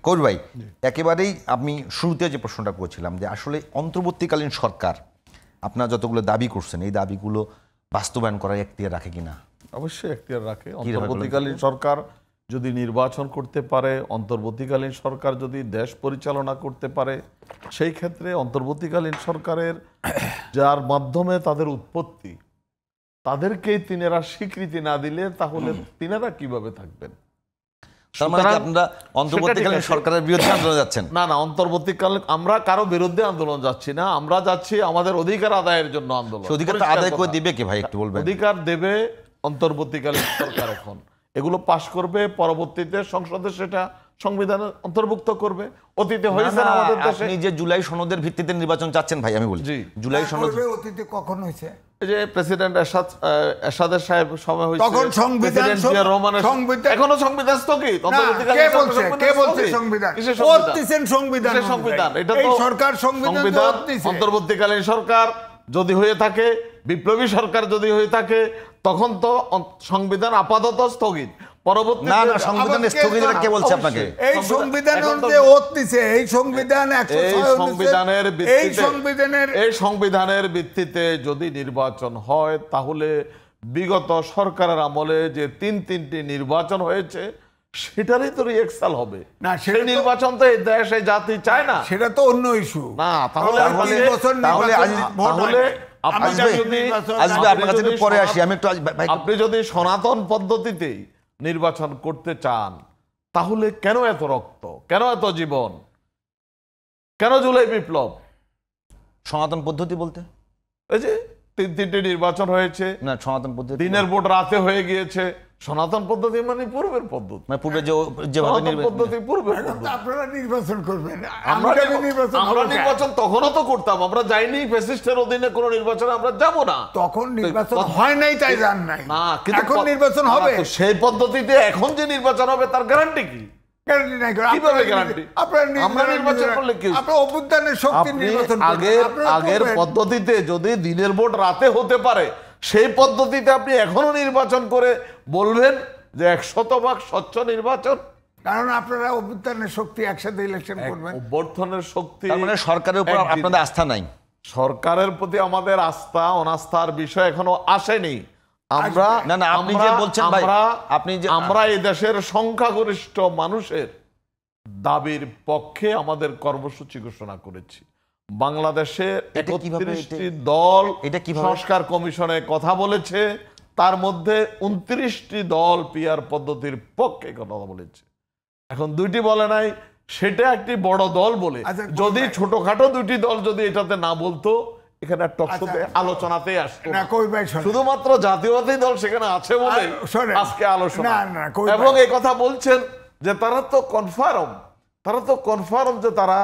কবির ভাই, একেবারেই আমি শুরুতে যে প্রশ্নটা করেছিলাম যে আসলে অন্তর্বর্তীকালীন সরকার আপনারা যতগুলো দাবি করছেন এই দাবিগুলো বাস্তবায়ন করার এখতিয়ার রাখে কিনা? অবশ্যই এখতিয়ার রাখে। অন্তর্বর্তীকালীন সরকার যদি নির্বাচন করতে পারে, অন্তর্বর্তীকালীন সরকার যদি দেশ পরিচালনা করতে পারে, সেই ক্ষেত্রে অন্তর্বর্তীকালীন সরকারের যার মাধ্যমে তাদের উৎপত্তি, তাদেরকেই তিনারা স্বীকৃতি না দিলে তাহলে তিনারা কিভাবে থাকবেন? আপনারা অন্তর্বর্তীকালীন সরকারের বিরুদ্ধে আন্দোলন যাচ্ছেন? না না, অন্তর্বর্তীকালীন আমরা কারো বিরুদ্ধে আন্দোলন যাচ্ছি না, আমরা যাচ্ছি আমাদের অধিকার আদায়ের জন্য আন্দোলন। অধিকারটা আদায় করে দিবে কে ভাই, একটু বলবেন? অধিকার দেবে অন্তর্বর্তীকালীন সরকার। এখন এগুলো পাশ করবে, পরবর্তীতে সংসদে সেটা সংবিধানে অন্তর্ভুক্ত করবে। অতীতে হয়েছে আমাদের দেশে। আপনি যে জুলাই সনদের ভিত্তিতে নির্বাচন চাচ্ছেন ভাই, আমি বলি জুলাই সনদ অতীতে কখন হয়েছে? যে প্রেসিডেন্ট এরশাদের সাহেব সময় হয়েছে, তখন সংবিধান এখনো সংবিধান স্থগিত। কে বলছে সংবিধান? সংবিধান সংবিধান এটা তো সরকার সংবিধান। অন্তর্বর্তীকালীন সরকার যদি হয়ে থাকে, বিপ্লবী সরকার যদি হয়ে থাকে, তখন তো সংবিধান আপাতত স্থগিত। পরবর্তী না না, সংবিধান স্থগিত কে বলছে আপনাকে? এই সংবিধানের যে ওত দিছে, এই সংবিধান এই সংবিধানের ভিত্তিতে যদি নির্বাচন হয়, তাহলে বিগত সরকারের আমলে যে তিনটি নির্বাচন হয়েছে সেটারই তো রিএক্সাল হবে না। সেই নির্বাচন তো এই দেশ এই জাতি চায় না, সেটা তো অন্য ইস্যু না। তাহলে আপনি যদি সনাতন পদ্ধতিতে নির্বাচন করতে চান, তাহলে কেন এত রক্ত, কেন এত জীবন, কেন জুলাই বিপ্লব? সনাতন পদ্ধতি বলতে এই যে তিনটি নির্বাচন হয়েছে, না সনাতন পদ্ধতি দিনের ভোট রাতে হয়ে গিয়েছে। সনাতন পদ্ধতি মানে পূর্বের পদ্ধতি, মানে পূর্বে যেভাবে পদ্ধতি পূর্বের পদ্ধতি। আপনারা নির্বাচন করবেন, আমরা নির্বাচন তখনও তো করতাম। আমরা যাইনি ফ্যাসিস্টের অধীনে কোন নির্বাচনে, আমরা যাব না। তখন নির্বাচন হয় নাই, তাই জান নাই না, কিন্তু এখন নির্বাচন হবে। সেই পদ্ধতিতে এখন যে নির্বাচন হবে তার গ্যারান্টি কি? গ্যারান্টি নাই। কিভাবে গ্যারান্টি? আমরা নির্বাচন করলে কি? আপনি অভ্যুত্থানের শক্তি নির্বাচন আগের পদ্ধতিতে যদি দিনের ভোট রাতে হতে পারে, সেই পদ্ধতিতে আপনি এখনো নির্বাচন করে বলবেন যে 100% স্বচ্ছ নির্বাচন? কারণ আপনারা অভ্যুত্থানের শক্তি একসাথে ইলেকশন করবেন। অভ্যর্থনের শক্তি মানে সরকারের উপর আপনাদের আস্থা নাই? সরকারের প্রতি আমাদের আস্থা অনাস্থার বিষয় এখনো আসেনি। আমরা না না, আপনি যে বলছেন ভাই, আমরা এই দেশের সংখ্যাগরিষ্ঠ মানুষের দাবির পক্ষে আমাদের কর্মসূচি ঘোষণা করেছি। বাংলাদেশে 31টি দল সংস্কার কমিশনে কথা বলেছে, তার মধ্যে 29টি দল পিআর পদ্ধতির পক্ষে কথা বলেছে। এখন 2টি বলে নাই, সেটা একটি বড় দল বলে। যদি ছোটখাটো 2টি দল যদি এটাতে না বলতো, এখানে টকশোতে আলোচনাতে আসতো না। শুধুমাত্র জাতীয়বাদী দল সেখানে আছে বলে আজকে আলোচনা। এবং এই কথা বলছেন যে তারা তো কনফার্ম যে তারা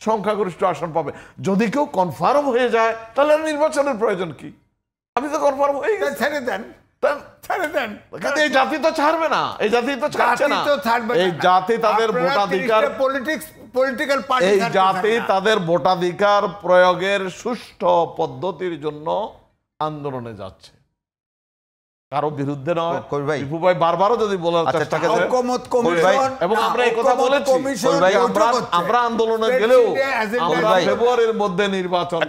সংখ্যাগরিষ্ঠ আসন পাবে। যদি কেউ কনফার্ম হয়ে যায়, তাহলে নির্বাচনের প্রয়োজন কি? আপনি তো কনফার্ম হয়ে গেছে, ছেড়ে দেন। এই জাতি তো ছাড়বে না, এই জাতি তো ছাড়ছে না। এই জাতি তাদের ভোটাধিকার, এই জাতি তাদের ভোটাধিকার প্রয়োগের সুষ্ঠু পদ্ধতির জন্য আন্দোলনে যাচ্ছে, কারো বিরুদ্ধে নয়। বিপু ভাই বারবারও যদি বলার চেষ্টা করেন, এবং আমরা এই কথা বলেছি, আমরা আন্দোলনে গেলেও আমরা ফেব্রুয়ারির মধ্যে নির্বাচন